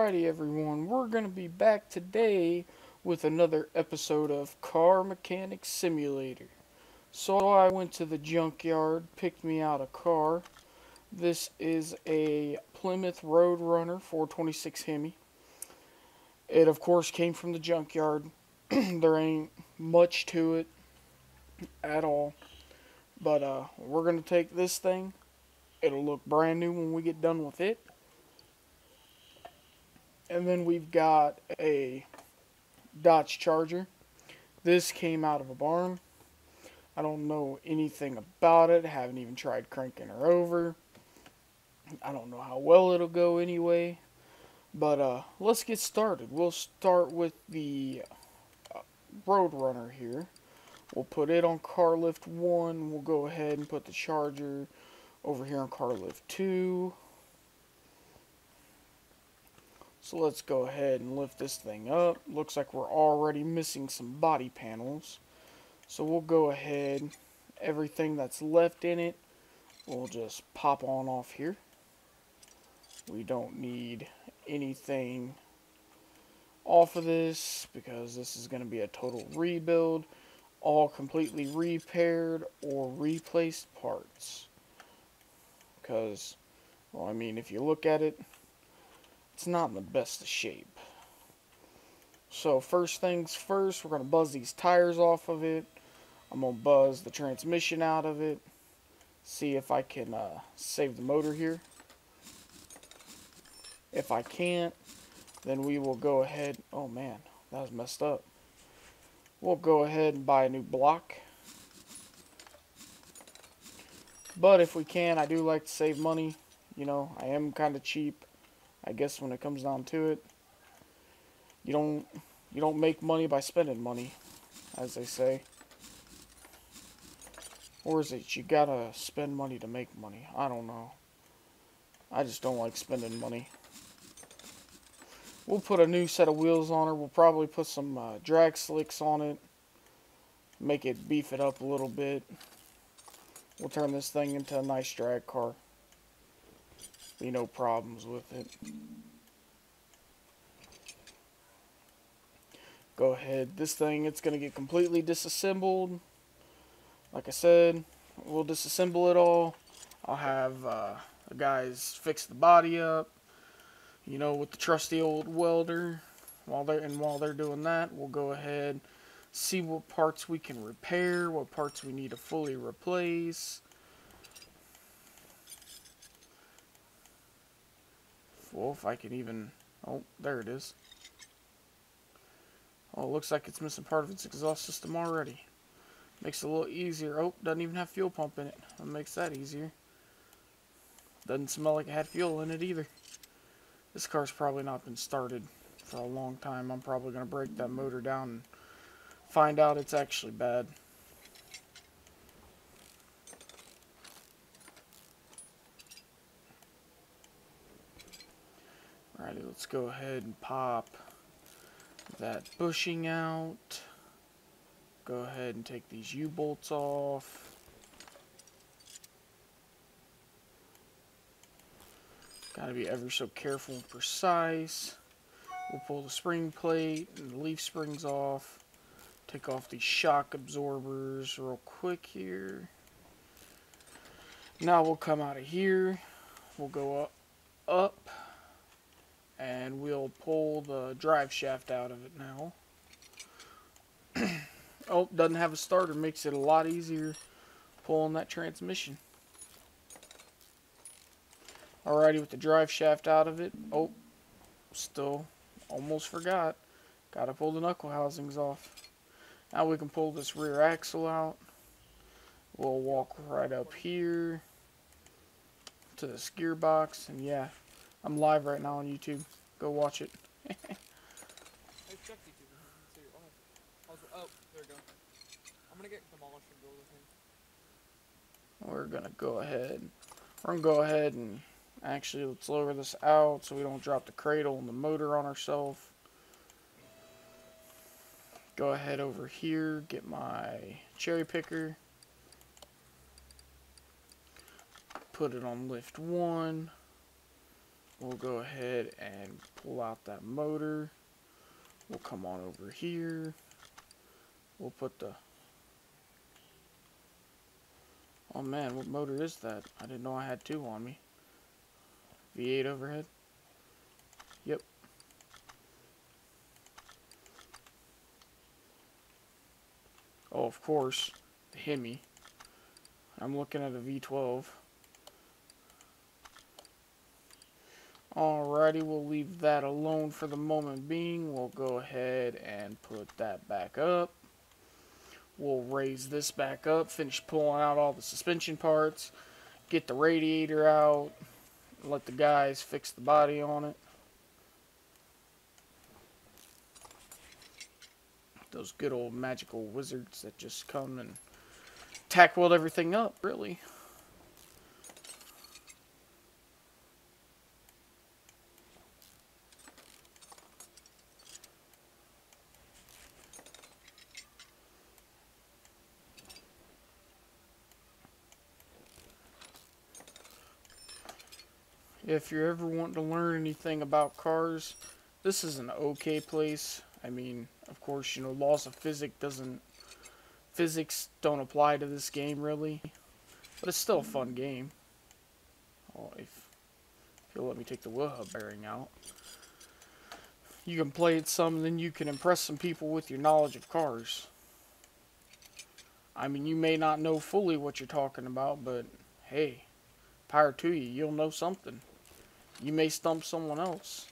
Alrighty, everyone, we're going to be back today with another episode of Car Mechanic Simulator. So I went to the junkyard, picked me out a car. This is a Plymouth Roadrunner 426 HEMI. It, of course, came from the junkyard. There ain't much to it at all. But we're going to take this thing. It'll look brand new when we get done with it. And then we've got a Dodge Charger. This came out of a barn. I don't know anything about it. Haven't even tried cranking her over. I don't know how well it'll go anyway. But let's get started. We'll start with the Roadrunner here. We'll put it on car lift 1. We'll go ahead and put the Charger over here on car lift 2. So let's go ahead and lift this thing up. Looks like we're already missing some body panels. So we'll go ahead, everything that's left in it, we'll just pop on off here. We don't need anything off of this because this is going to be a total rebuild. All completely repaired or replaced parts. Because, well, I mean, if you look at it, it's not in the best of shape. So first things first, we're going to buzz these tires off of it. I'm going to buzz the transmission out of it. See if I can save the motor here. If I can't, then we will go ahead. Oh man, that was messed up. We'll go ahead and buy a new block. But if we can, I do like to save money. You know, I am kind of cheap, I guess, when it comes down to it. You don't make money by spending money, as they say. Or is it you gotta spend money to make money? I don't know. I just don't like spending money. We'll put a new set of wheels on her. We'll probably put some drag slicks on it. Make it beef it up a little bit. We'll turn this thing into a nice drag car. Be no problems with it. Go ahead. This thing, it's going to get completely disassembled. Like I said, we'll disassemble it all. I'll have the guys fix the body up, you know, with the trusty old welder. While they're doing that, we'll go ahead, see what parts we can repair, what parts we need to fully replace. Well, if I can even, oh, there it is. Oh, it looks like it's missing part of its exhaust system already. Makes it a little easier. Oh, doesn't even have fuel pump in it. That makes that easier. Doesn't smell like it had fuel in it either. This car's probably not been started for a long time. I'm probably going to break that motor down and find out it's actually bad. Alrighty, let's go ahead and pop that bushing out. Go ahead and take these U-bolts off. Gotta be ever so careful and precise. We'll pull the spring plate and the leaf springs off. Take off these shock absorbers real quick here. Now we'll come out of here. We'll go up and we'll pull the drive shaft out of it now. Oh, doesn't have a starter. Makes it a lot easier pulling that transmission. Alrighty, with the drive shaft out of it. Oh, still almost forgot. Gotta pull the knuckle housings off. Now we can pull this rear axle out. We'll walk right up here to this gearbox. And yeah, I'm live right now on YouTube. Go watch it. Oh, there we go. I'm gonna get demolished and go with him. We're gonna go ahead and actually let's lower this out so we don't drop the cradle and the motor on ourselves. Go ahead over here, get my cherry picker. Put it on lift 1. we'll go ahead and pull out that motor. We'll come on over here. We'll put the... Oh man, what motor is that? I didn't know I had two on me. V8 overhead? Yep. Oh, of course, the HEMI. I'm looking at a V12. Alrighty, we'll leave that alone for the moment being. We'll go ahead and put that back up. We'll raise this back up, finish pulling out all the suspension parts, get the radiator out, let the guys fix the body on it. Those good old magical wizards that just come and tack weld everything up, really. If you're ever wanting to learn anything about cars, this is an okay place. I mean, of course, you know, laws of physics don't apply to this game really, but it's still a fun game. Oh, if you'll let me take the wheel hub bearing out. You can play it some, and then you can impress some people with your knowledge of cars. I mean, you may not know fully what you're talking about, but hey, power to you, you'll know something. You may stump someone else.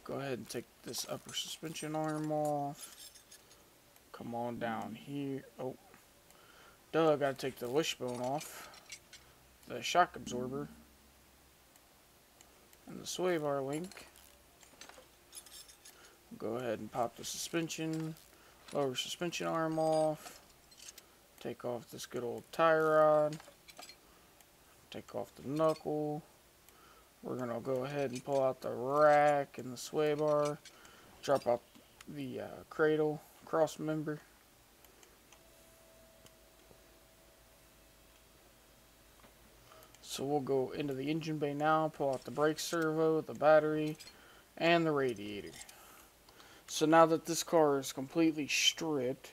Go ahead and take this upper suspension arm off. Come on down here. Oh, duh, gotta take the wishbone off. The shock absorber. And the sway bar link. Go ahead and pop the suspension, lower suspension arm off. Take off this good old tie rod. Take off the knuckle. We're going to go ahead and pull out the rack and the sway bar. Drop out the cradle cross member. So we'll go into the engine bay now, pull out the brake servo, the battery, and the radiator. So now that this car is completely stripped,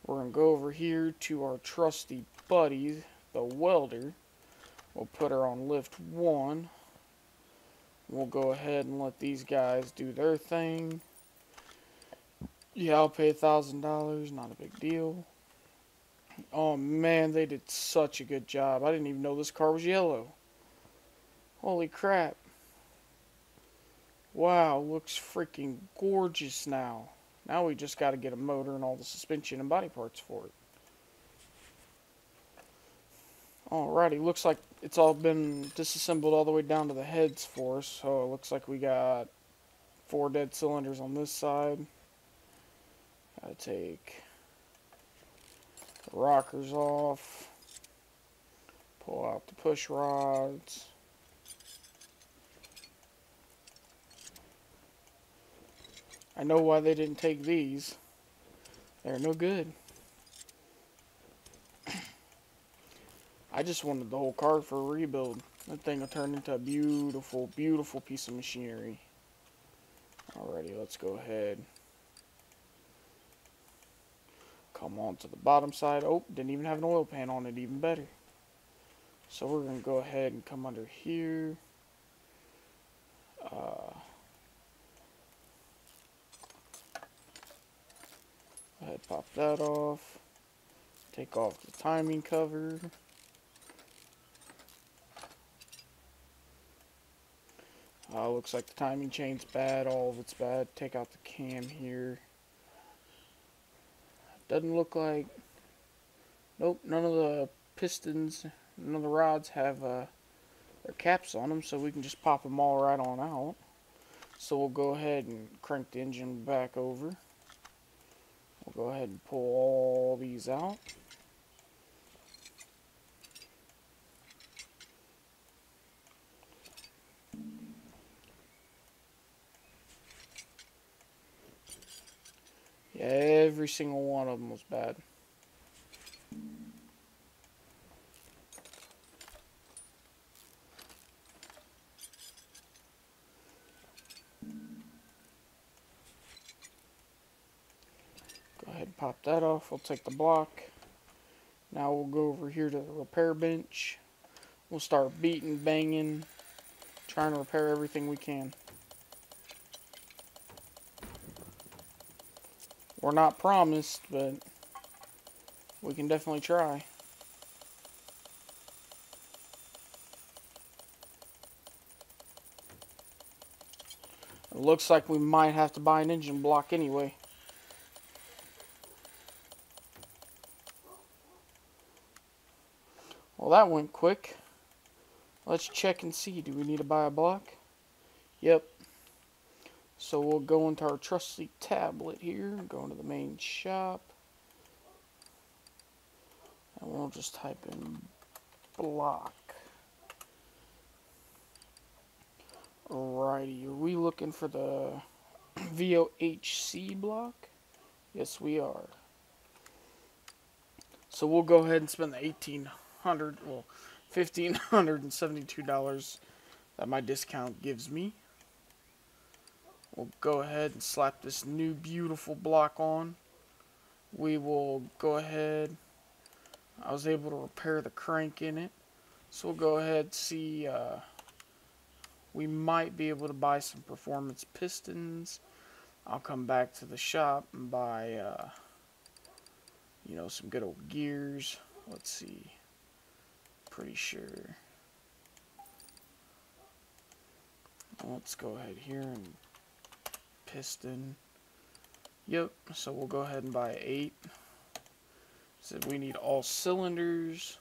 we're going to go over here to our trusty buddy, the welder. We'll put her on lift 1. We'll go ahead and let these guys do their thing. Yeah, I'll pay $1,000, not a big deal. Oh man, they did such a good job. I didn't even know this car was yellow. Holy crap. Wow, looks freaking gorgeous now. Now we just got to get a motor and all the suspension and body parts for it. Alrighty, looks like it's all been disassembled all the way down to the heads for us. So it looks like we got 4 dead cylinders on this side. Gotta take the rockers off. Pull out the push rods. I know why they didn't take these. They're no good. I just wanted the whole car for a rebuild. That thing will turn into a beautiful, beautiful piece of machinery. Alrighty, let's go ahead. Come on to the bottom side. Oh, didn't even have an oil pan on it, even better. So we're going to go ahead and come under here. Go ahead, pop that off. Take off the timing cover. Looks like the timing chain's bad. All of it's bad. Take out the cam here. Doesn't look like... Nope, none of the pistons, none of the rods have their caps on them, so we can just pop them all right on out. So we'll go ahead and crank the engine back over. We'll go ahead and pull all these out. Yeah, every single one of them was bad. Go ahead and pop that off. We'll take the block. Now we'll go over here to the repair bench. We'll start beating, banging, trying to repair everything we can. We're not promised, but we can definitely try. It looks like we might have to buy an engine block anyway. Well, that went quick. Let's check and see. Do we need to buy a block? Yep. So we'll go into our trusty tablet here, go into the main shop, and we'll just type in block. Alrighty, are we looking for the VOHC block? Yes, we are. So we'll go ahead and spend the $1,572 that my discount gives me. We'll go ahead and slap this new beautiful block on. We will go ahead. I was able to repair the crank in it. So we'll go ahead and see. We might be able to buy some performance pistons. I'll come back to the shop and buy, some good old gears. Let's see. Pretty sure. Let's go ahead here and piston. Yep, so we'll go ahead and buy 8. So we need all cylinders.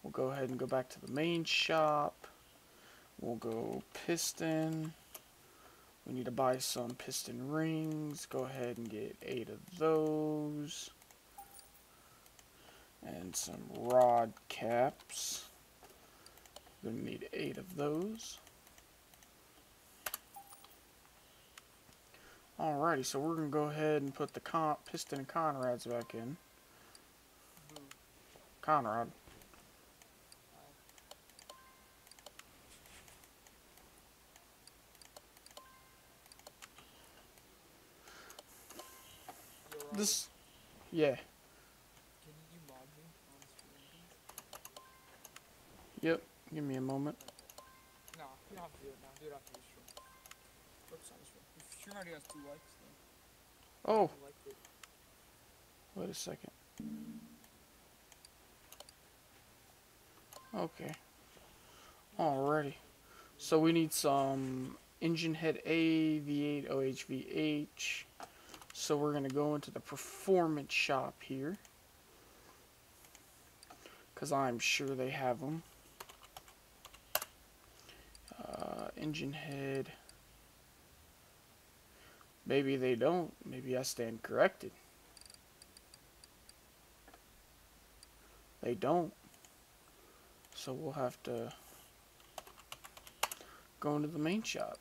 We'll go ahead and go back to the main shop. We'll go piston. We need to buy some piston rings. Go ahead and get 8 of those. And some rod caps. We're going to need 8 of those. Alrighty, so we're going to go ahead and put the piston and Conrads back in. Conrad. This, yeah. Can you mod me on screen? Yep, give me a moment. No, you don't have to do it now. Do it after the stream. Focus on the stream. If the stream already has 2 likes, then Oh, you liked it. wait a second. Okay. Alrighty. So we need some engine head A, V8, OHVH. So we're going to go into the performance shop here, because I'm sure they have them. Engine head. Maybe they don't. Maybe I stand corrected. They don't. So we'll have to go into the main shop.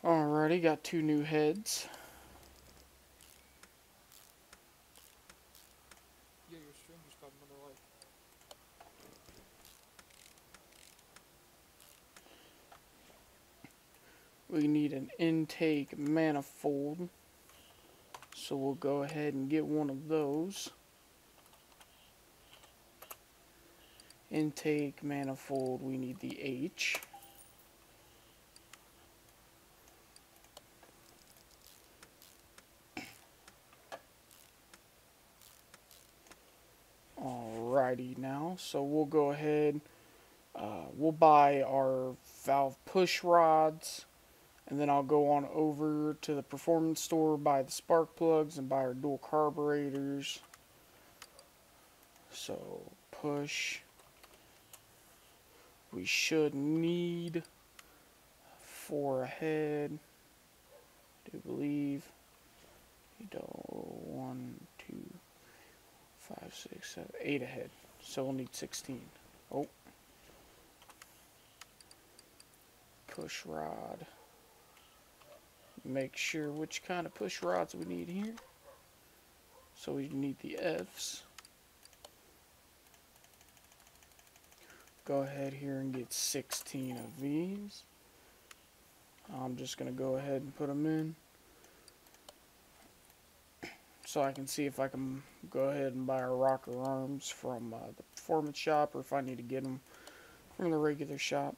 Alrighty, got 2 new heads. Yeah, your stream just got another like. We need an intake manifold. So we'll go ahead and get one of those. Intake manifold, we need the H. Alrighty now, so we'll go ahead, we'll buy our valve push rods, and then I'll go on over to the performance store, buy the spark plugs, and buy our dual carburetors. So, push. We should need 4 ahead. I do believe. 1, 2, 5, 6, 7, 8 ahead. So we'll need 16. Oh. Push rod. Make sure which kind of push rods we need here. So we need the F's. Go ahead here and get 16 of these. I'm just going to go ahead and put them in, so I can see if I can go ahead and buy our rocker arms from the performance shop, or if I need to get them from the regular shop.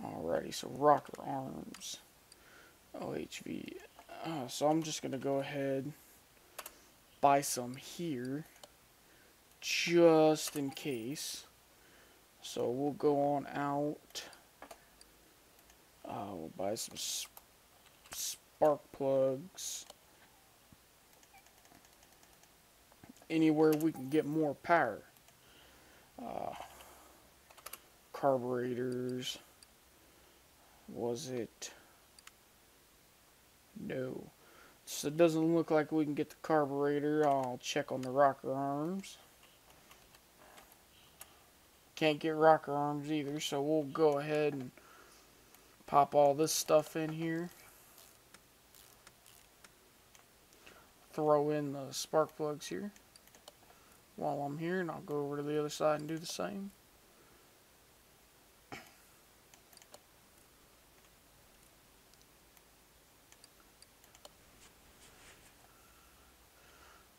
Alrighty, so rocker arms, OHV. So I'm just going to go ahead, buy some here, just in case. So we'll go on out. We'll buy some spark plugs. Anywhere we can get more power. Carburetors. Was it? No. So it doesn't look like we can get the carburetor. I'll check on the rocker arms. Can't get rocker arms either, so we'll go ahead and pop all this stuff in here. Throw in the spark plugs here while I'm here, and I'll go over to the other side and do the same.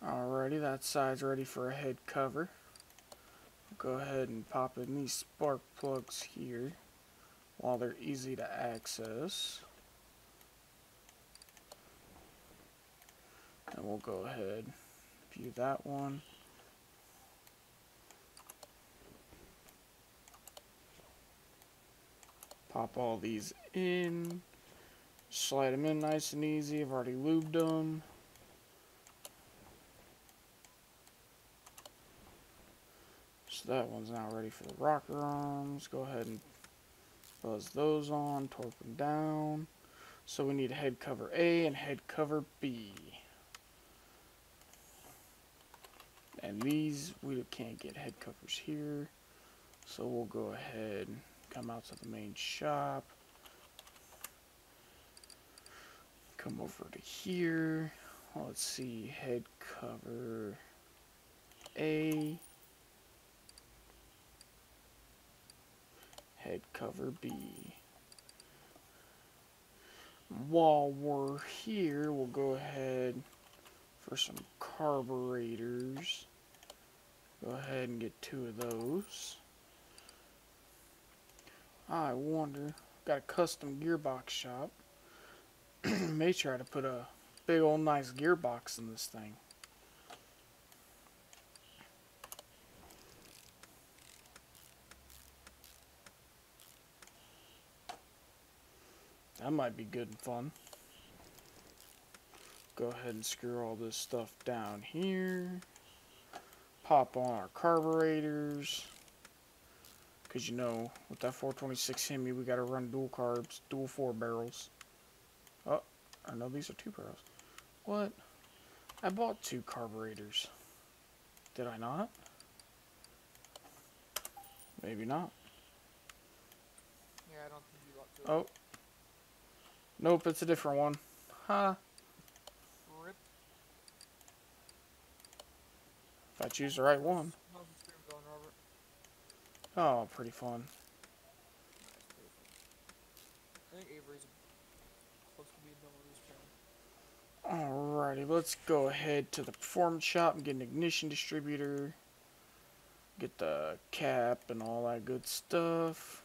Alrighty, that side's ready for a head cover. Go ahead and pop in these spark plugs here while they're easy to access. And we'll go ahead and view that one. Pop all these in. Slide them in nice and easy. I've already lubed them. So that one's now ready for the rocker arms. Go ahead and buzz those on, torque them down. So we need head cover A and head cover B. And these, we can't get head covers here. So we'll go ahead and come out to the main shop. Come over to here. Let's see, head cover A. Head cover B. While we're here, we'll go ahead for some carburetors. Go ahead and get 2 of those. I wonder, got a custom gearbox shop. May try to put a big old nice gearbox in this thing. That might be good and fun. Go ahead and screw all this stuff down here. Pop on our carburetors. Because you know, with that 426 HEMI, we got to run dual carbs, dual 4 barrels. Oh, I know these are 2 barrels. What? I bought 2 carburetors. Did I not? Maybe not. Yeah, I don't think you got to. Oh. Nope, it's a different one. Huh. Rip. If I choose the right one. How's the stream going, Robert? Oh, pretty fun. Nice, pretty fun. I think Avery's close to being done with this channel. Alrighty, let's go ahead to the performance shop and get an ignition distributor. Get the cap and all that good stuff.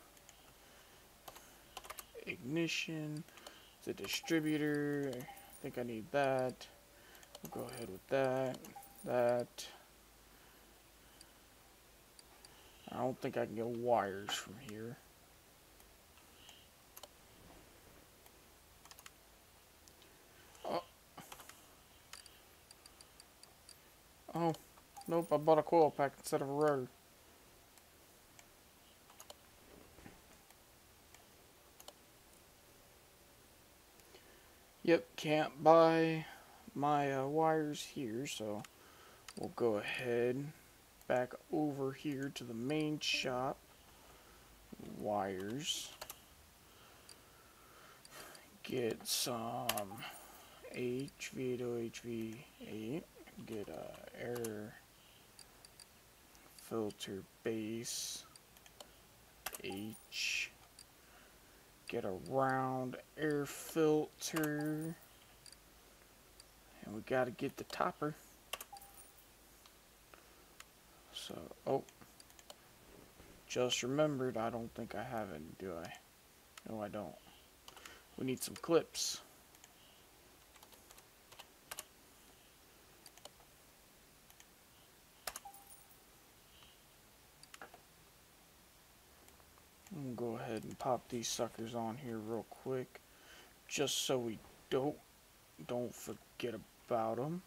Ignition. The distributor. I think I need that. We'll go ahead with that. That. I don't think I can get wires from here. Oh, nope, I bought a coil pack instead of a rotor. Yep, can't buy my wires here, so we'll go ahead back over here to the main shop. Wires. Get some HV to HV8. Get a air filter base H. Get a round air filter. And we gotta get the topper. So, oh. Just remembered, I don't think I have any, do I? No, I don't. We need some clips. I'm gonna go ahead and pop these suckers on here real quick, just so we don't forget about them.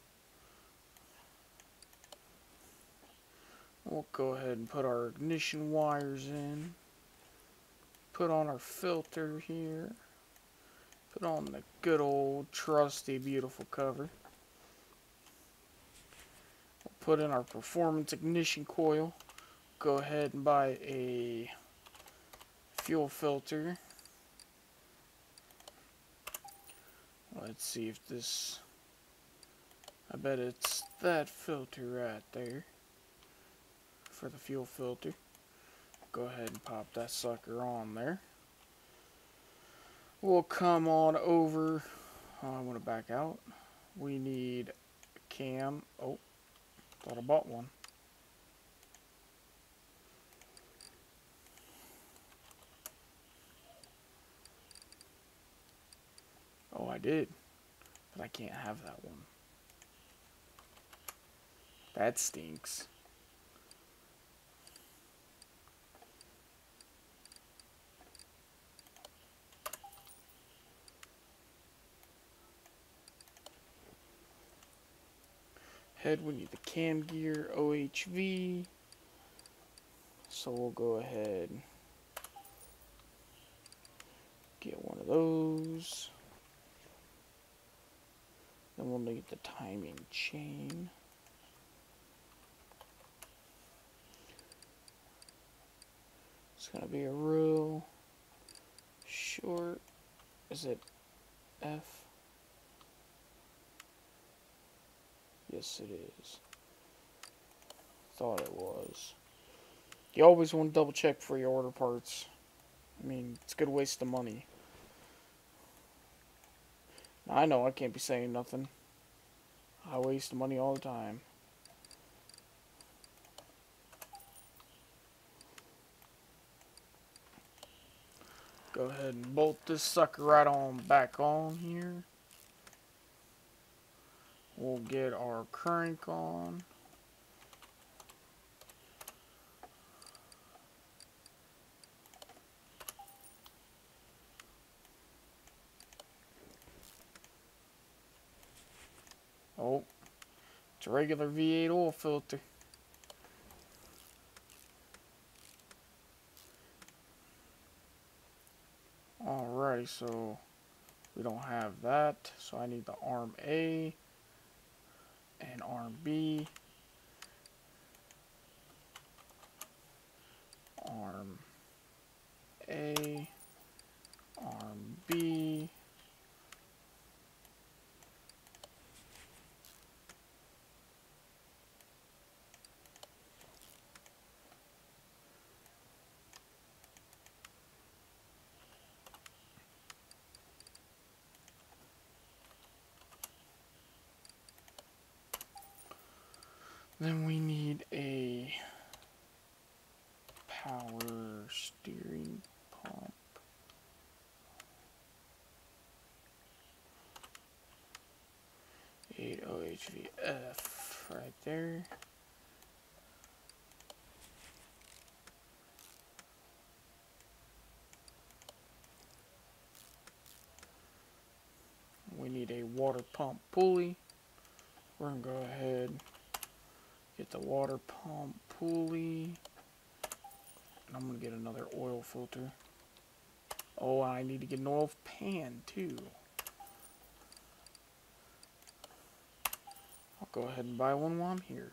We'll go ahead and put our ignition wires in. Put on our filter here. Put on the good old trusty beautiful cover. We'll put in our performance ignition coil. Go ahead and buy a fuel filter. Let's see if this... I bet it's that filter right there for the fuel filter. Go ahead and pop that sucker on there. We'll come on over. I want to back out. We need a cam. Oh, thought I bought one. Oh, I did. But I can't have that one. That stinks. Head, we need the cam gear OHV. So we'll go ahead, get one of those. Then we'll need the timing chain. It's gonna be a real short. Is it F? Yes, it is. Thought it was. You always want to double check before you order parts. I mean, it's a good waste of money. I know I can't be saying nothing. I waste money all the time. Go ahead and bolt this sucker right on back on here. We'll get our crank on. Oh, it's a regular V8 oil filter. Alrighty, so we don't have that, so I need the arm A and arm B. Arm A, arm B. Then we need a power steering pump. OHVF right there. We need a water pump pulley. We're gonna go ahead, get the water pump pulley. And I'm gonna get another oil filter. Oh, I need to get an oil pan too. go ahead and buy one while I'm here.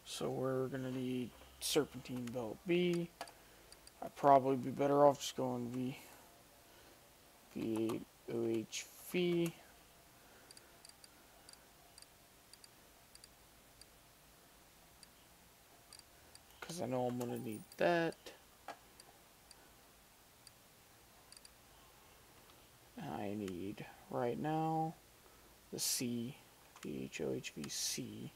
So we're going to need serpentine belt B. I'd probably be better off just going V8 OHV. Because I know I'm going to need that. I need, right now, the C, VHOHVC.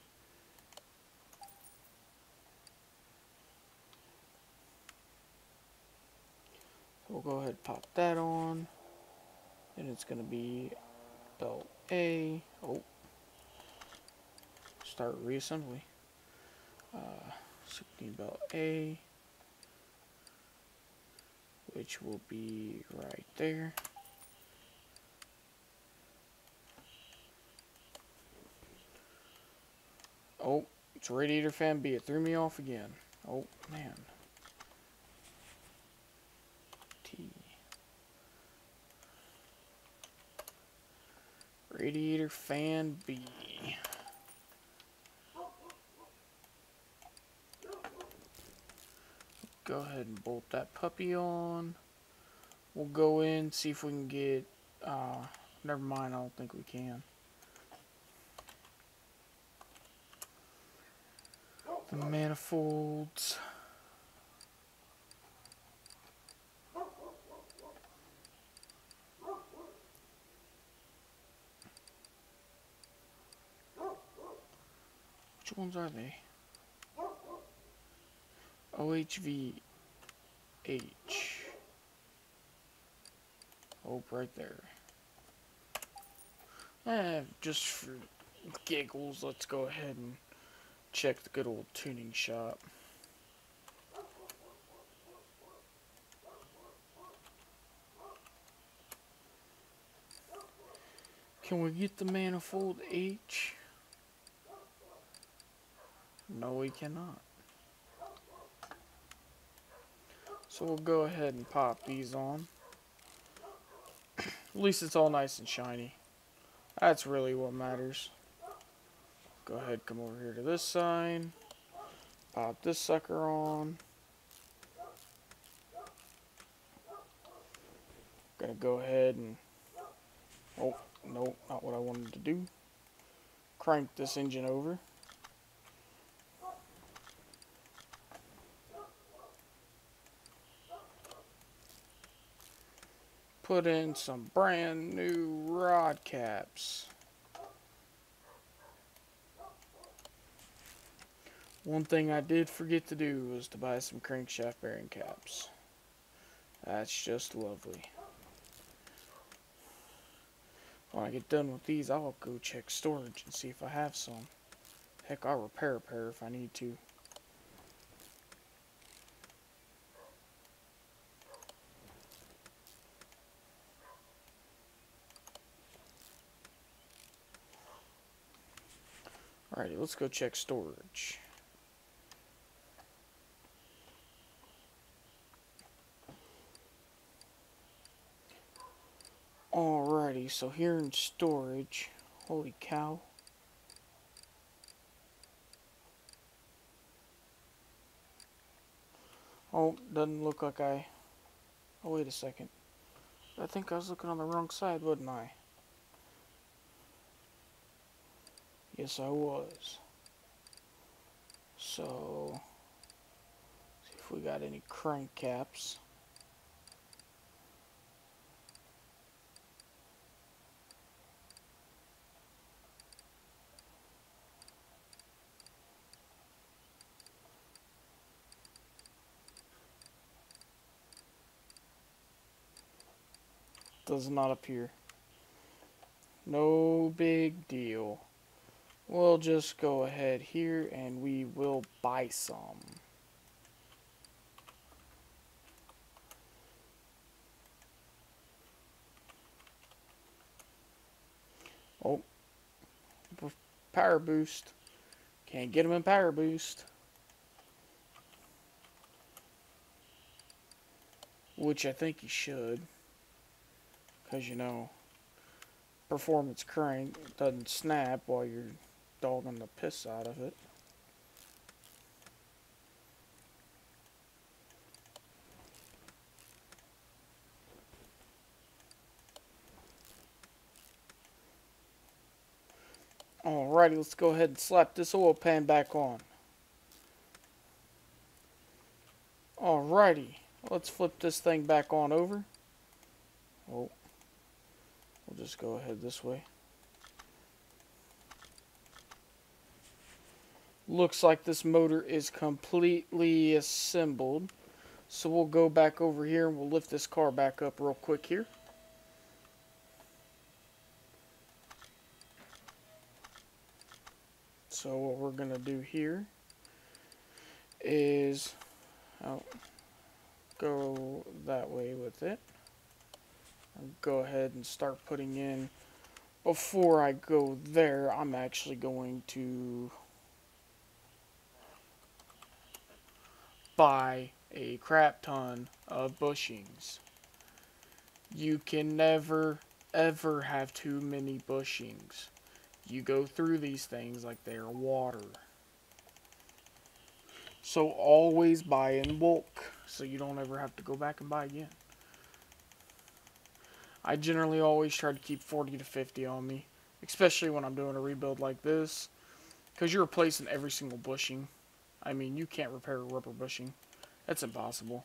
We'll go ahead and pop that on. And it's going to be belt A. Oh. Start reassembly. 16 belt A. Which will be right there. Oh, it's radiator fan B. It threw me off again. Oh, man. T. Radiator fan B. Go ahead and bolt that puppy on. We'll go in, see if we can get, never mind, I don't think we can. The manifolds. Which ones are they? OHVH. Oh, right there. Just for giggles, let's go ahead and check the good old tuning shop. Can we get the manifold H? No, we cannot. So we'll go ahead and pop these on. At least it's all nice and shiny. That's really what matters. Go ahead, come over here to this side. Pop this sucker on. Gonna go ahead and... Oh, no, not what I wanted to do. Crank this engine over. Put in some brand new rod caps. One thing I did forget to do was to buy some crankshaft bearing caps. That's just lovely. When I get done with these, I'll go check storage and see if I have some. Heck, I'll repair a pair if I need to. Alrighty, let's go check storage. Alrighty, so here in storage, holy cow. Oh, doesn't look like I... Oh, wait a second. I think I was looking on the wrong side, wasn't I? Yes, I was. So, see if we got any crank caps. Does not appear. No big deal. We'll just go ahead here and we will buy some. Oh, power boost. Can't get them in power boost. Which I think you should. because you know performance crank doesn't snap while you're dogging the piss out of it. Alrighty, let's go ahead and slap this oil pan back on. Alrighty, let's flip this thing back on over. Oh, we'll just go ahead this way. Looks like this motor is completely assembled. So we'll go back over here and we'll lift this car back up real quick here. So what we're going to do here is go that way with it. I'll go ahead and start putting in. Before I go there, I'm actually going to buy a crap ton of bushings. You can never ever have too many bushings. You go through these things like they are water. So always buy in bulk so you don't ever have to go back and buy again. I generally always try to keep 40 to 50 on me, especially when I'm doing a rebuild like this, because you're replacing every single bushing. I mean, you can't repair a rubber bushing. That's impossible.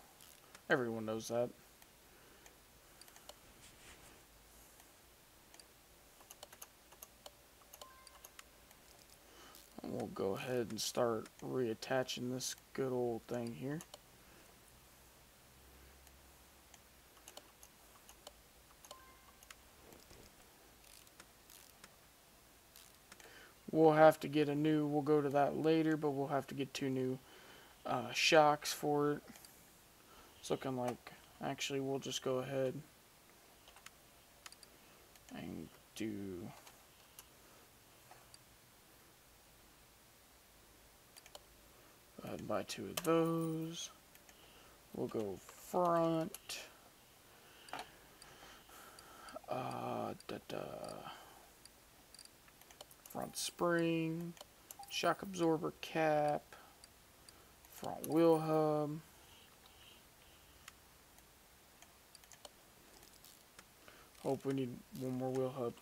Everyone knows that. And we'll go ahead and start reattaching this good old thing here. We'll have to get we'll go to that later, but we'll have to get 2 new shocks for it. It's looking like, actually, we'll just go ahead and go ahead and buy 2 of those. We'll go front. Front spring, shock absorber cap, front wheel hub. Hope we need one more wheel hub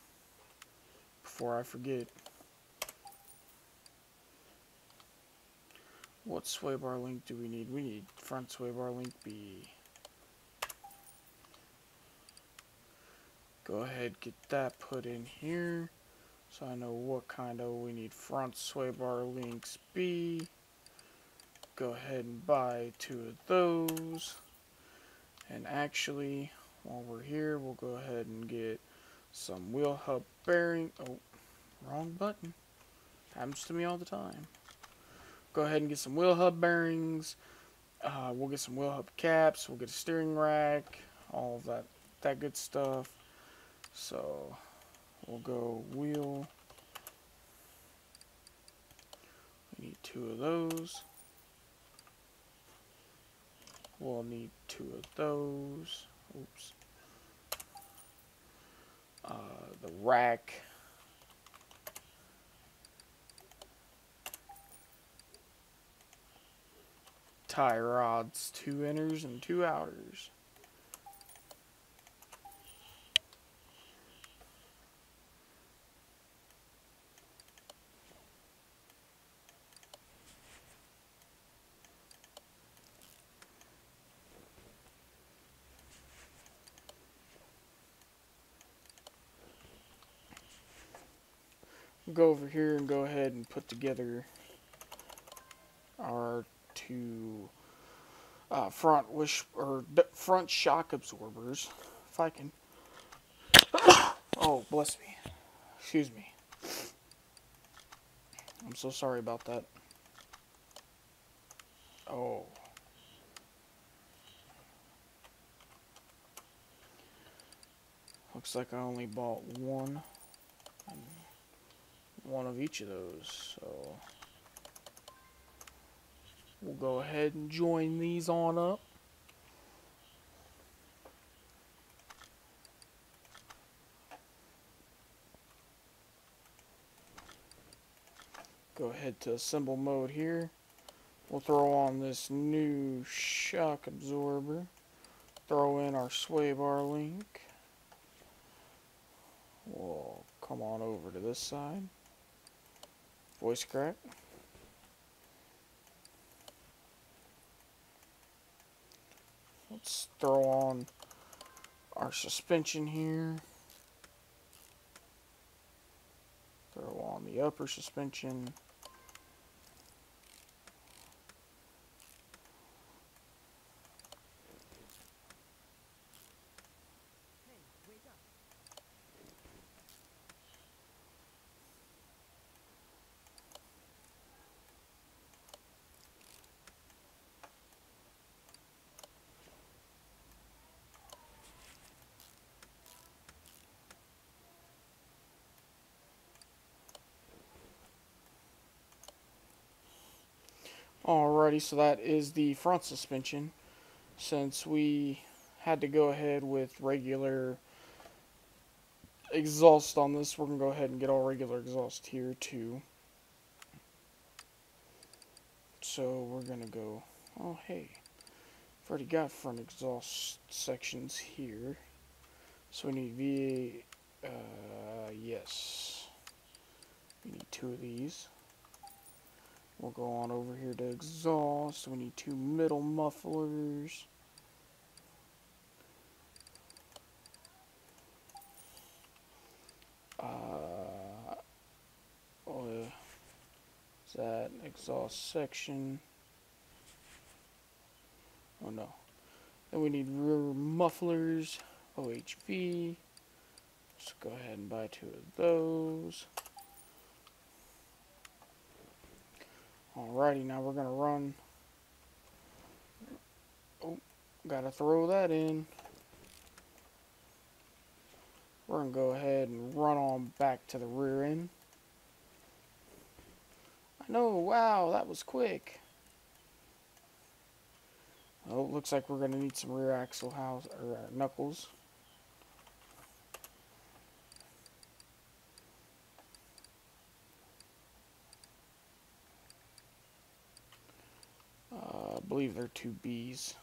before I forget. What sway bar link do we need? We need front sway bar link B. Go ahead, get that put in here. So I know what kind of, we need front sway bar links B. Go ahead and buy 2 of those. And actually, while we're here, we'll go ahead and get some wheel hub bearing. Oh, wrong button. Happens to me all the time. Go ahead and get some wheel hub bearings. We'll get some wheel hub caps. We'll get a steering rack. All of that good stuff. So we'll go wheel. We need 2 of those. We'll need 2 of those. Oops. The rack. Tie rods, 2 inners and 2 outers. Go over here and go ahead and put together our 2 front shock absorbers. If I can. Oh, bless me. Excuse me. I'm so sorry about that. Oh. Looks like I only bought one of each of those, so we'll go ahead and join these on up. go ahead to assemble mode here. We'll throw on this new shock absorber. Throw in our sway bar link. We'll come on over to this side. Voice crack. Let's throw on our suspension here. Throw on the upper suspension. Alrighty, so that is the front suspension. Since we had to go ahead with regular exhaust on this, we're going to go ahead and get all regular exhaust here too. So we're going to go, oh hey, I've already got front exhaust sections here. So we need yes, we need 2 of these. We'll go on over here to exhaust. We need 2 middle mufflers. Is that exhaust section? Oh no. Then we need rear mufflers, OHV. Let's go ahead and buy 2 of those. Alrighty, now we're gonna run. Oh, gotta throw that in. We're gonna go ahead and run on back to the rear end. I know, wow, that was quick. Oh, looks like we're gonna need some rear axle house or knuckles. I believe they're 2 Bs.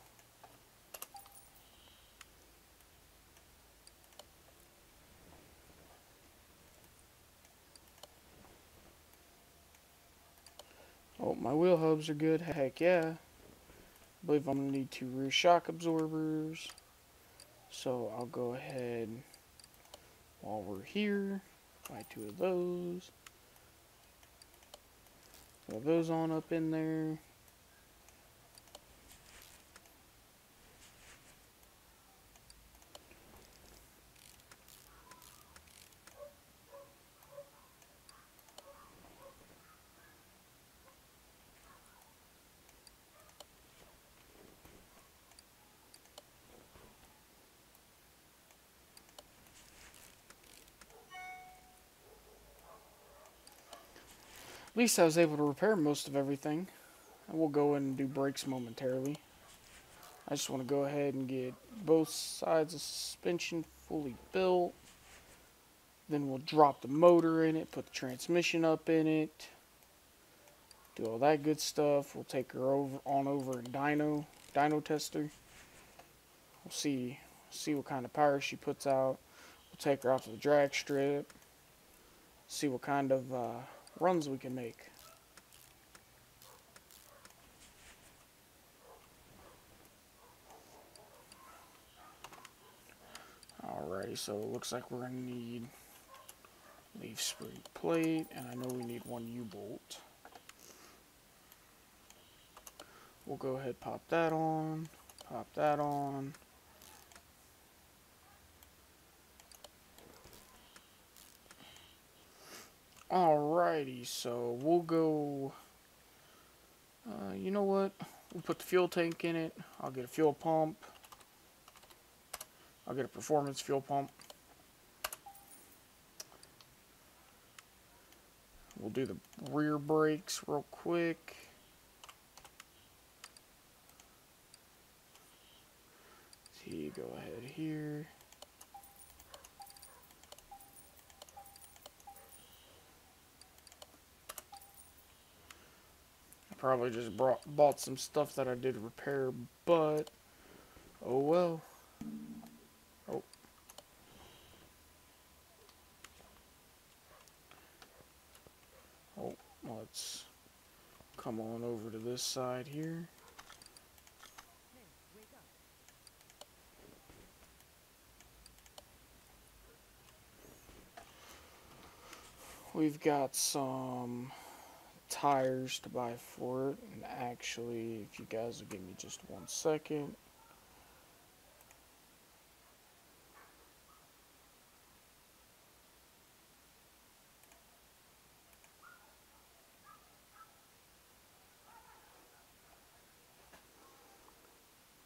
Oh, my wheel hubs are good. Heck yeah. I believe I'm going to need 2 rear shock absorbers. So I'll go ahead while we're here. Buy 2 of those. Throw those on up in there. At least I was able to repair most of everything. And we'll go in and do brakes momentarily. I just want to go ahead and get both sides of suspension fully built. Then we'll drop the motor in it, put the transmission up in it, do all that good stuff. We'll take her over in dyno tester. We'll see what kind of power she puts out. We'll take her out to the drag strip, see what kind of runs we can make. Alrighty, so it looks like we're going to need leaf spring plate, and I know we need 1 U-bolt. We'll go ahead, pop that on, pop that on. Alrighty, so we'll go, you know what, we'll put the fuel tank in it. I'll get a fuel pump. I'll get a performance fuel pump. We'll do the rear brakes real quick. See, go ahead here. probably just bought some stuff that I did repair, but oh well. Oh, oh, let's come on over to this side here. We've got some tires to buy for it, and actually, if you guys will give me just 1 second.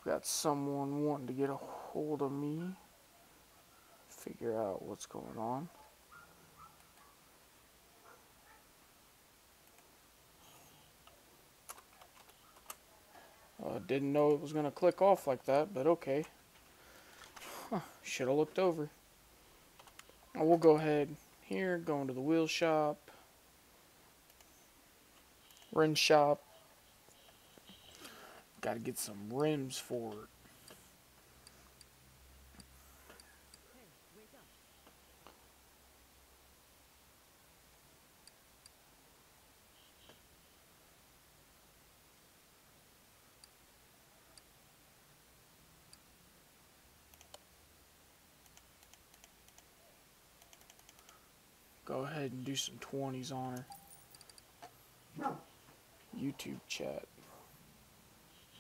Got someone wanting to get a hold of me, figure out what's going on. Didn't know it was going to click off like that, but okay. Should have looked over. We'll go ahead here, go into the wheel shop, rim shop. Got to get some rims for it. Go ahead and do some 20s on her. YouTube chat.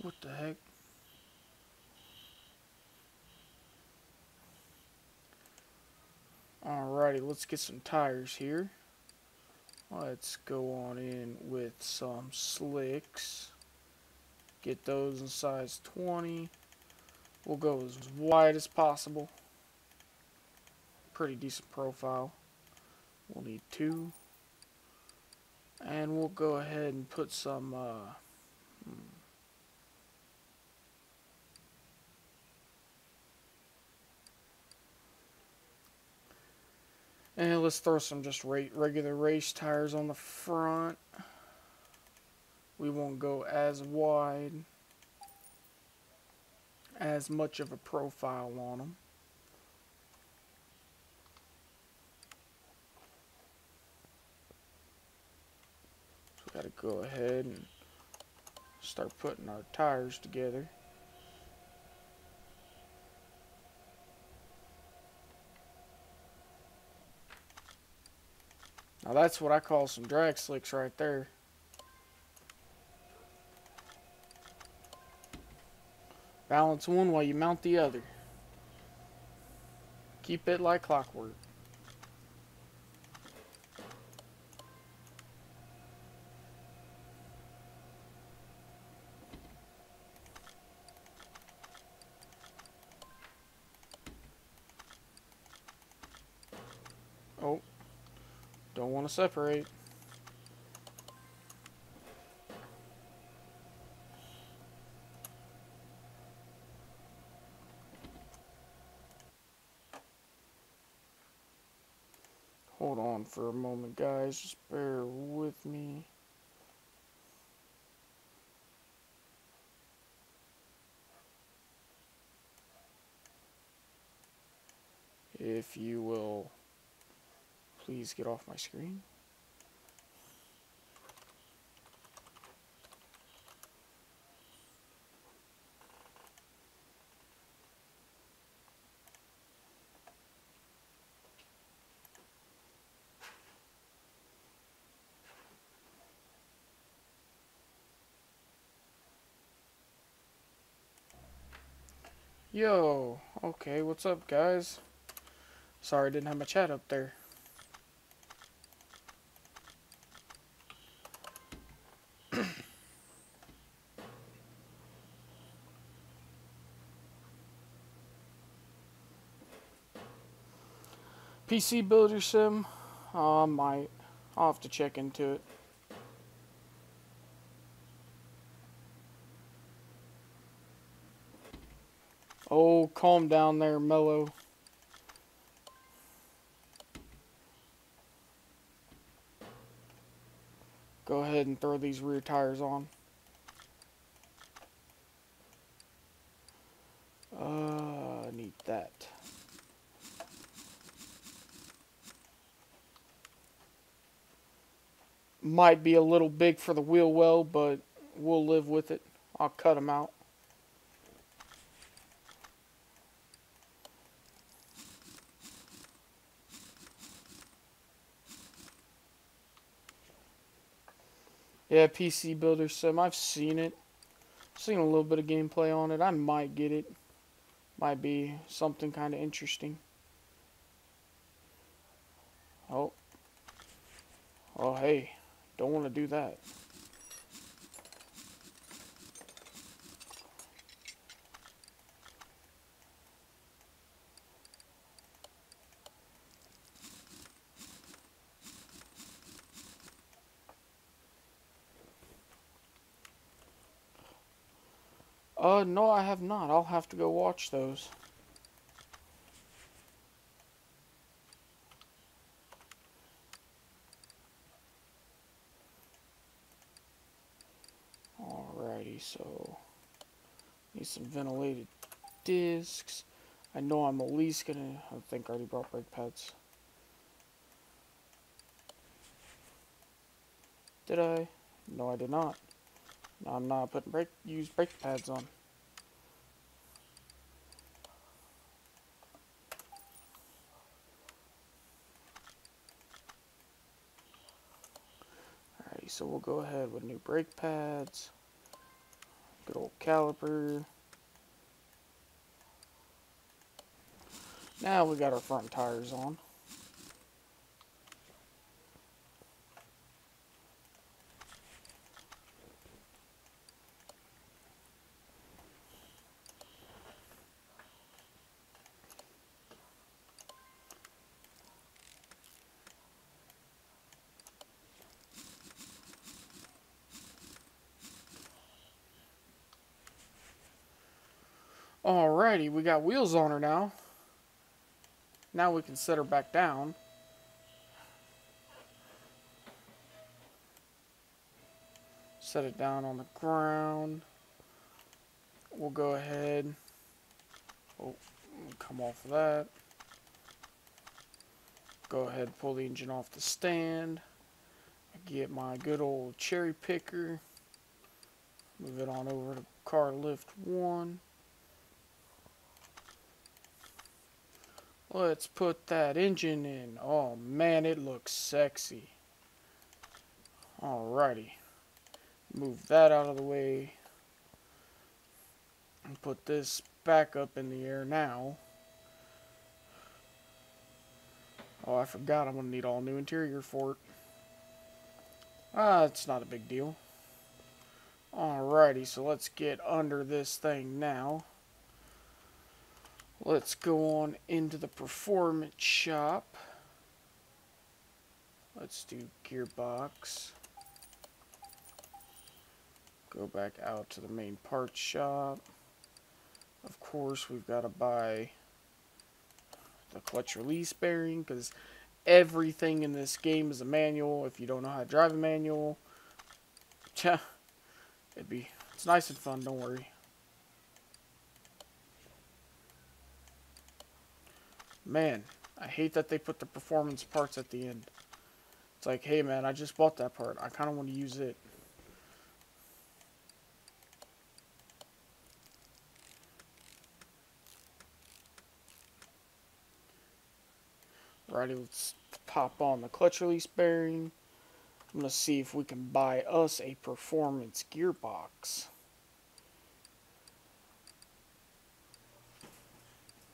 What the heck? Alrighty, let's get some tires here. Let's go on in with some slicks. Get those in size 20. We'll go as wide as possible. Pretty decent profile. We'll need 2. And we'll go ahead and put some and let's throw some just regular race tires on the front. We won't go as wide, as much of a profile on them. So we gotta go ahead and start putting our tires together. Now that's what I call some drag slicks right there. Balance one while you mount the other. Keep it like clockwork. Oh, don't want to separate. Hold on for a moment, guys. Just bear with me. If you will please get off my screen. Yo, okay, what's up, guys? Sorry I didn't have my chat up there. PC Builder Sim? Might. I'll have to check into it. Oh, calm down there, Mellow. go ahead and throw these rear tires on. I need that. Might be a little big for the wheel well, but we'll live with it. I'll cut them out. Yeah, PC Builder Sim. I've seen it. Seen a little bit of gameplay on it. I might get it. Might be something kind of interesting. Oh. Oh, hey. Don't want to do that. No, I have not. I'll have to go watch those. Alrighty, so need some ventilated discs. I know I'm at least gonna. I think I already brought brake pads. Did I? No, I did not. No, I'm not putting use brake pads on. Alrighty, so we'll go ahead with new brake pads. Good old caliper. Now we got our front tires on. Alrighty, we got wheels on her now. Now we can set her back down. Set it down on the ground. We'll go ahead. Oh, come off of that. Go ahead and pull the engine off the stand. Get my good old cherry picker. Move it on over to car lift 1. Let's put that engine in. Oh man, it looks sexy. Alrighty. Move that out of the way. And put this back up in the air now. Oh, I forgot I'm going to need all new interior for it. It's not a big deal. Alrighty, so let's get under this thing now. Let's go on into the performance shop. Let's do gearbox. Go back out to the main parts shop. Of course, we've got to buy the clutch release bearing because everything in this game is a manual. If you don't know how to drive a manual, it's nice and fun, don't worry. Man, I hate that they put the performance parts at the end. It's like, hey man, I just bought that part. I kind of want to use it. Alrighty, let's pop on the clutch release bearing. I'm going to see if we can buy us a performance gearbox.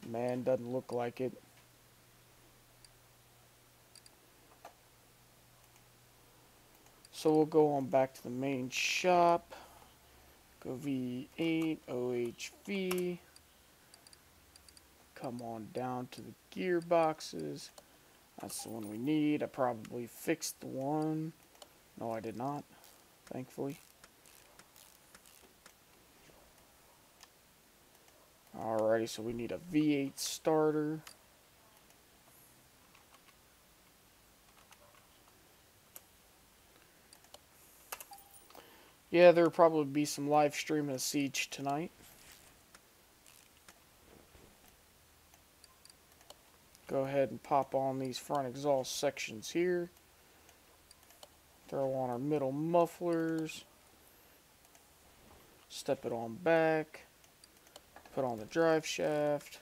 Man, doesn't look like it. So we'll go on back to the main shop. Go V8, OHV. Come on down to the gearboxes. That's the one we need. I probably fixed the one. No, I did not, thankfully. Alrighty, so we need a V8 starter. Yeah, there'll probably be some live streaming of Siege tonight. Go ahead and pop on these front exhaust sections here. Throw on our middle mufflers. Step it on back. Put on the drive shaft.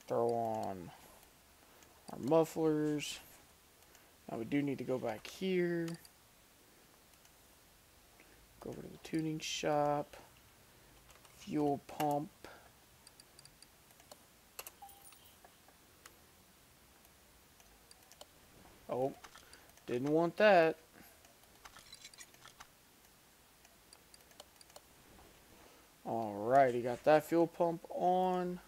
Throw on our mufflers. Now we do need to go back here. Go over to the tuning shop. Fuel pump. Oh, didn't want that. Alrighty, got that fuel pump on.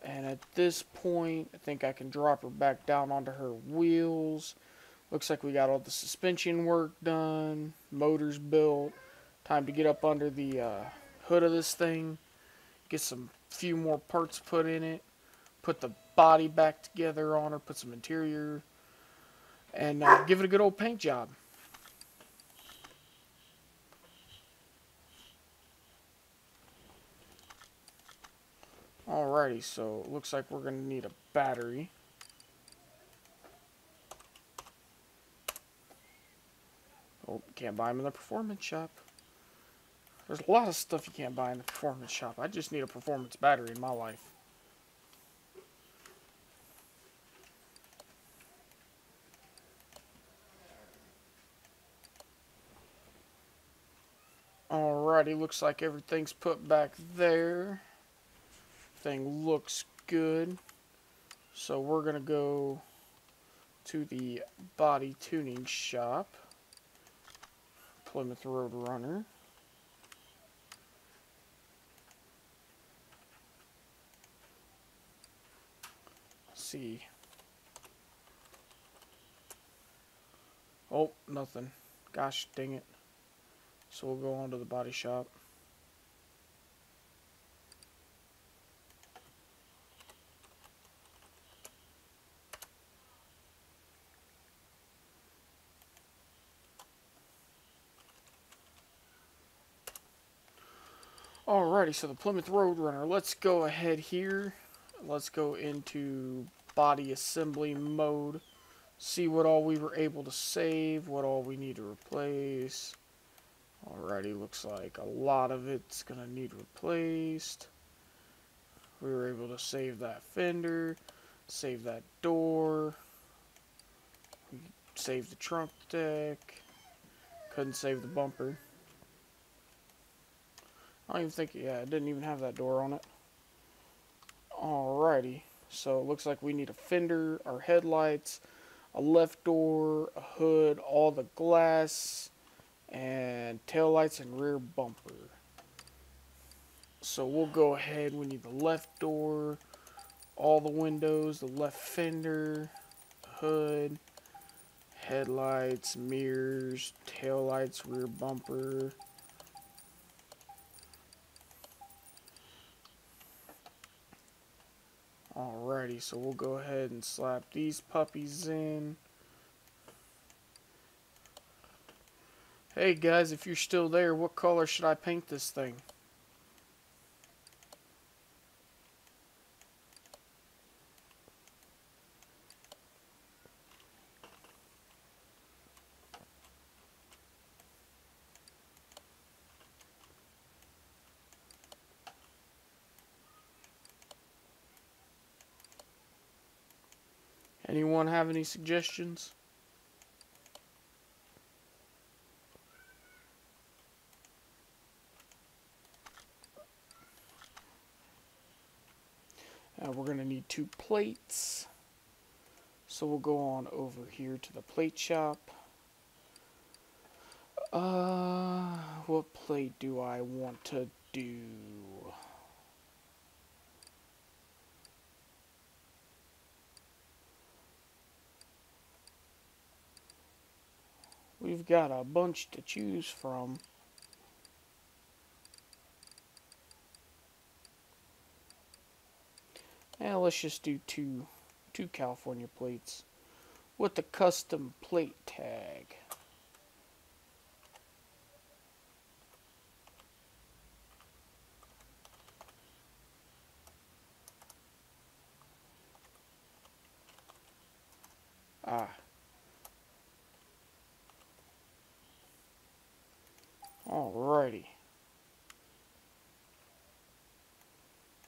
And at this point, I think I can drop her back down onto her wheels. Looks like we got all the suspension work done. Motors built. Time to get up under the hood of this thing. Get some few more parts put in it. Put the body back together on her. Put some interior. And give it a good old paint job. Alrighty, so it looks like we're going to need a battery. Oh, can't buy them in the performance shop. There's a lot of stuff you can't buy in the performance shop. I just need a performance battery in my life. Alrighty, looks like everything's put back there. Thing looks good. So we're going to go to the body tuning shop. Plymouth Roadrunner. See. Oh, nothing. Gosh dang it. So we'll go on to the body shop. Alrighty, so the Plymouth Roadrunner. Let's go ahead here. Let's go into body assembly mode. See what all we were able to save, what all we need to replace. Alrighty, looks like a lot of it's going to need replaced. We were able to save that fender, save that door. We saved the trunk deck. Couldn't save the bumper. I don't even think, yeah, it didn't even have that door on it. Alrighty, so it looks like we need a fender, our headlights, a left door, a hood, all the glass, and taillights and rear bumper. So we'll go ahead, we need the left door, all the windows, the left fender, hood, headlights, mirrors, taillights, rear bumper. Alrighty, so we'll go ahead and slap these puppies in. Hey guys, if you're still there, what color should I paint this thing? Anyone have any suggestions? We're going to need 2 plates. So we'll go on over here to the plate shop. What plate do I want to do? We've got a bunch to choose from. Let's just do two California plates. with the custom plate tag. Ah. Alrighty.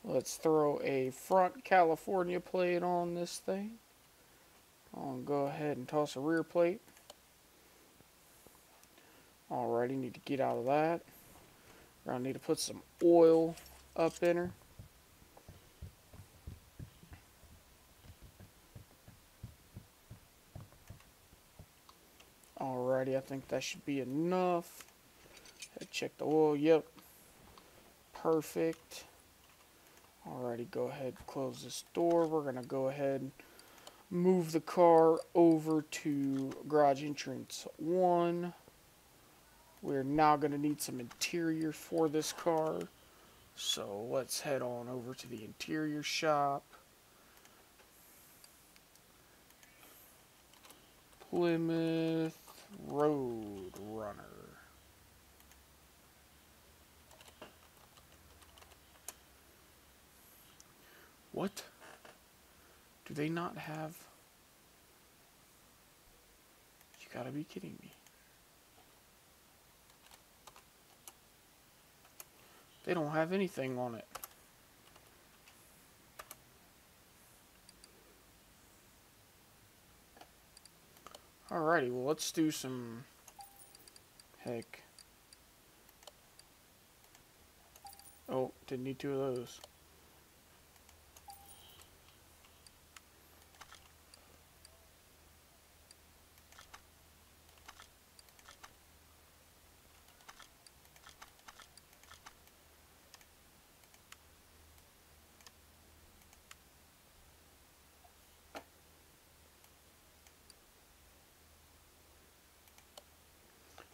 Let's throw a front California plate on this thing. I'll go ahead and toss a rear plate. Alrighty, need to get out of that. We're gonna need to put some oil up in her. Alrighty, I think that should be enough. Check the oil, yep. Perfect. Alrighty, go ahead and close this door. We're gonna go ahead and move the car over to garage entrance 1. We're now gonna need some interior for this car. So let's head on over to the interior shop. Plymouth Roadrunner. What? Do they not have... You gotta be kidding me. They don't have anything on it. Alrighty, well let's do some... Heck. Oh, didn't need 2 of those.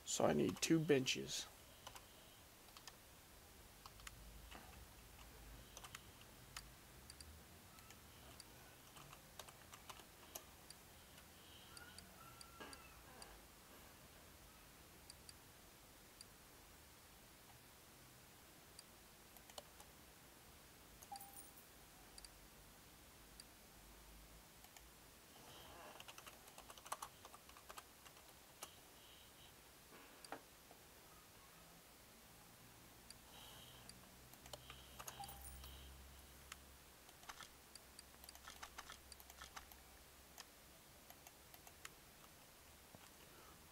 So I need 2 benches.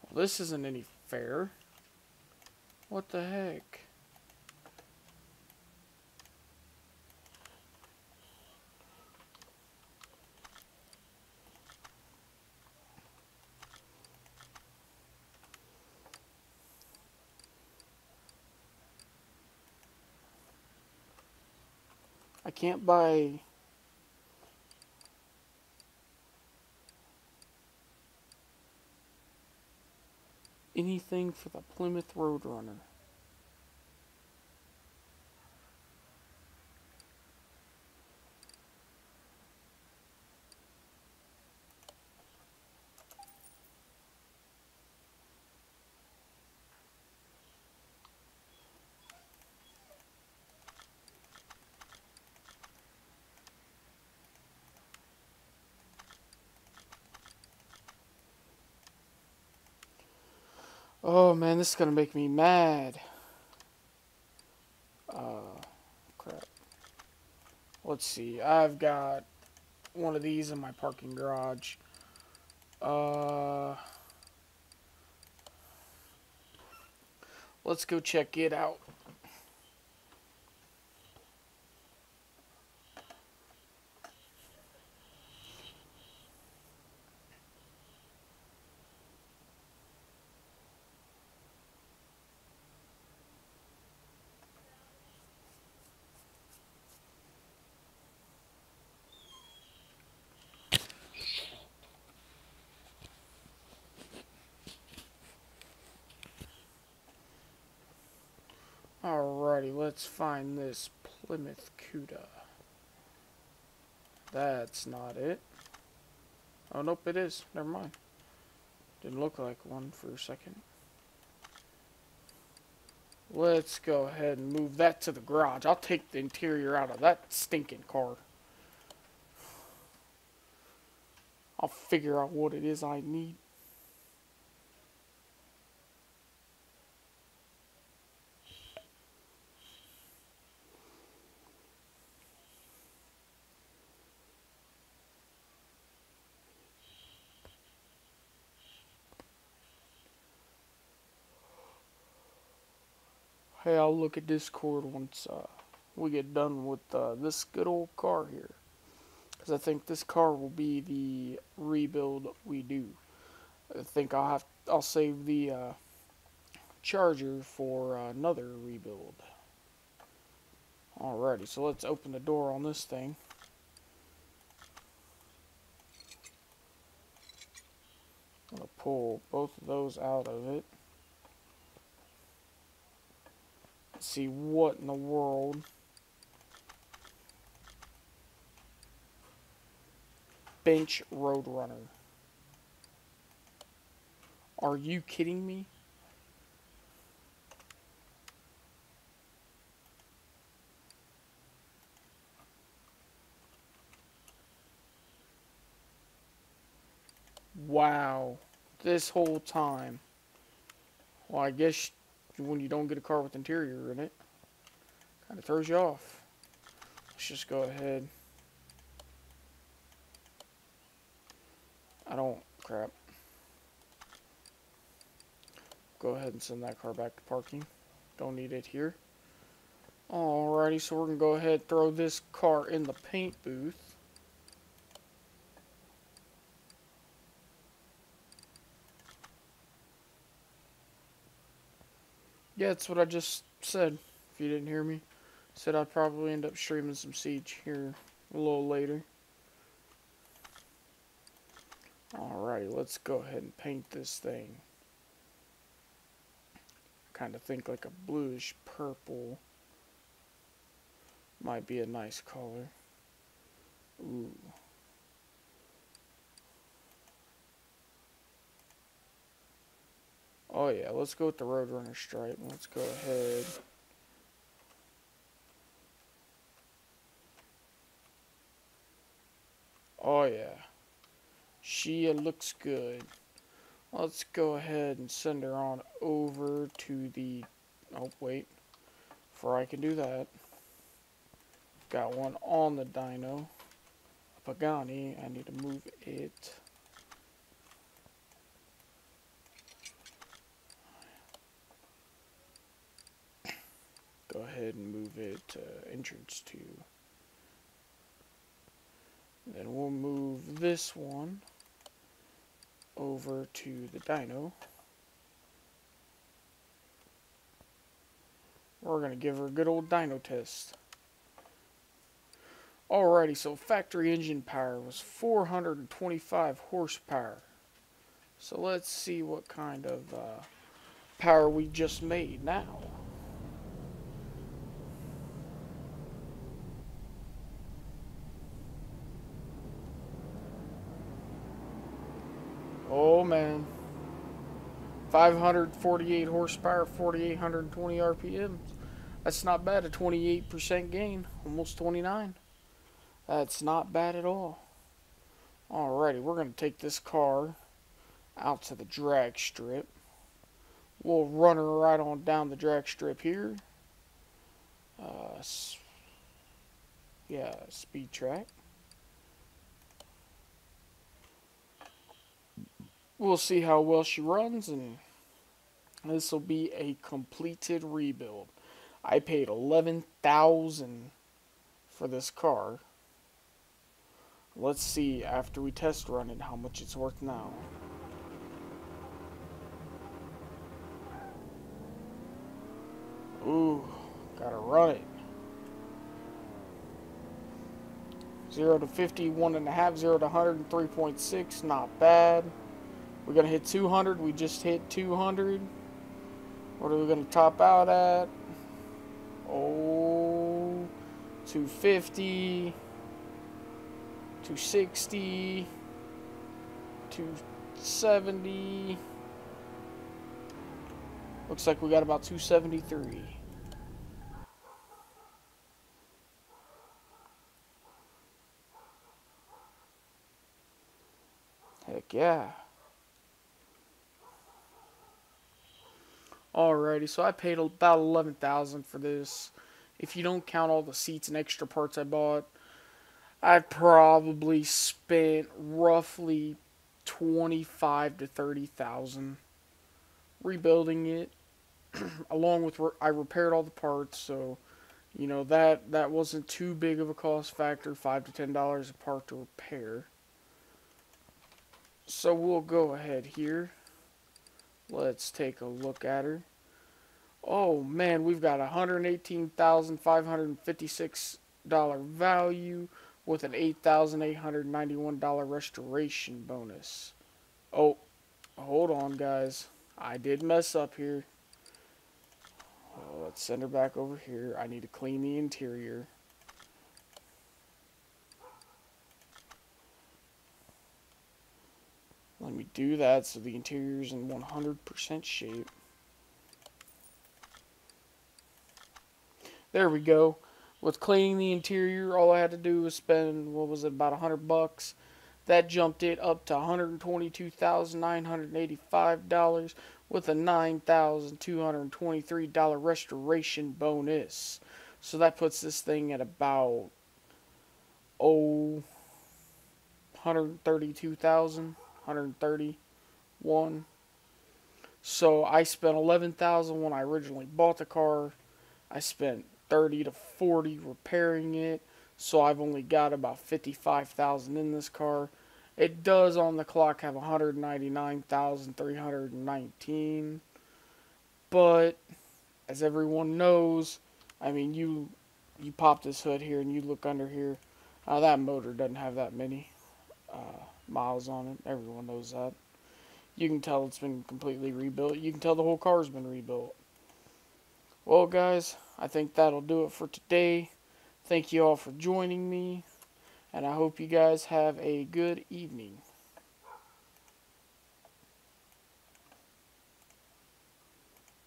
Well, this isn't any fair. What the heck? I can't buy... anything for the Plymouth Roadrunner. Oh man, this is gonna make me mad. Crap. Let's see. I've got one of these in my parking garage. Let's go check it out. Alrighty, let's find this Plymouth Cuda. That's not it. Oh, nope, it is. Never mind. Didn't look like one for a second. Let's go ahead and move that to the garage. I'll take the interior out of that stinking car. I'll figure out what it is I need. Hey, I'll look at Discord once we get done with this good old car here. Because I think this car will be the rebuild we do. I think I'll save the charger for another rebuild. Alrighty, so let's open the door on this thing. I'm going to pull both of those out of it. Let's see what in the world. Bench Roadrunner. Are you kidding me? Wow. This whole time. Well, I guess when you don't get a car with interior in it, kind of throws you off. Let's just go ahead. Crap. Go ahead and send that car back to parking. Don't need it here. Alrighty, so we're going to go ahead and throw this car in the paint booth. Yeah, that's what I just said, if you didn't hear me. Said I'd probably end up streaming some Siege here a little later. Alrighty, let's go ahead and paint this thing. Kind of think like a bluish purple might be a nice color. Ooh. Oh yeah, let's go with the Roadrunner stripe. Let's go ahead. Oh yeah. She looks good. Let's go ahead and send her on over to the... Oh, wait. Before I can do that. Got one on the dyno. Pagani. I need to move it. Go ahead and move it to entrance 2. Then we'll move this one over to the dyno. We're going to give her a good old dyno test. Alrighty, so factory engine power was 425 horsepower. So let's see what kind of power we just made now. Oh man. 548 horsepower, 4,820 RPMs. That's not bad, a 28% gain, almost 29. That's not bad at all. Alrighty, we're going to take this car out to the drag strip. We'll run her right on down the drag strip here. Yeah, speed track. We'll see how well she runs, and this will be a completed rebuild. I paid $11,000 for this car. Let's see after we test run it how much it's worth now. Ooh, gotta run it. 0 to 50, 1.5, 0 to 100, 3.6, not bad. We're gonna hit 200, we just hit 200. What are we gonna top out at? Oh, 250, 260. 270. Looks like we got about 273. Heck yeah. Alrighty, so I paid about 11,000 for this. If you don't count all the seats and extra parts I bought, I probably spent roughly 25 to 30,000 rebuilding it. Along with I repaired all the parts, so that wasn't too big of a cost factor. $5 to $10 a part to repair. So we'll go ahead here. Let's take a look at her. Oh man, we've got $118,556 value with an $8,891 restoration bonus. Oh, hold on, guys. I did mess up here. Let's send her back over here. I need to clean the interior. Let me do that so the interior's in 100% shape. There we go. With cleaning the interior, all I had to do was spend, what was it, about $100. That jumped it up to $122,985 with a $9,223 restoration bonus. So that puts this thing at about, 132,000, 131. So I spent 11,000 when I originally bought the car. I spent 30 to 40 repairing it. So I've only got about 55,000 in this car. It does on the clock have 199,319. But as everyone knows, I mean you pop this hood here and you look under here. That motor doesn't have that many miles on it. Everyone knows that. You can tell it's been completely rebuilt. You can tell the whole car's been rebuilt. Well, guys, I think that'll do it for today. Thank you all for joining me, and I hope you guys have a good evening.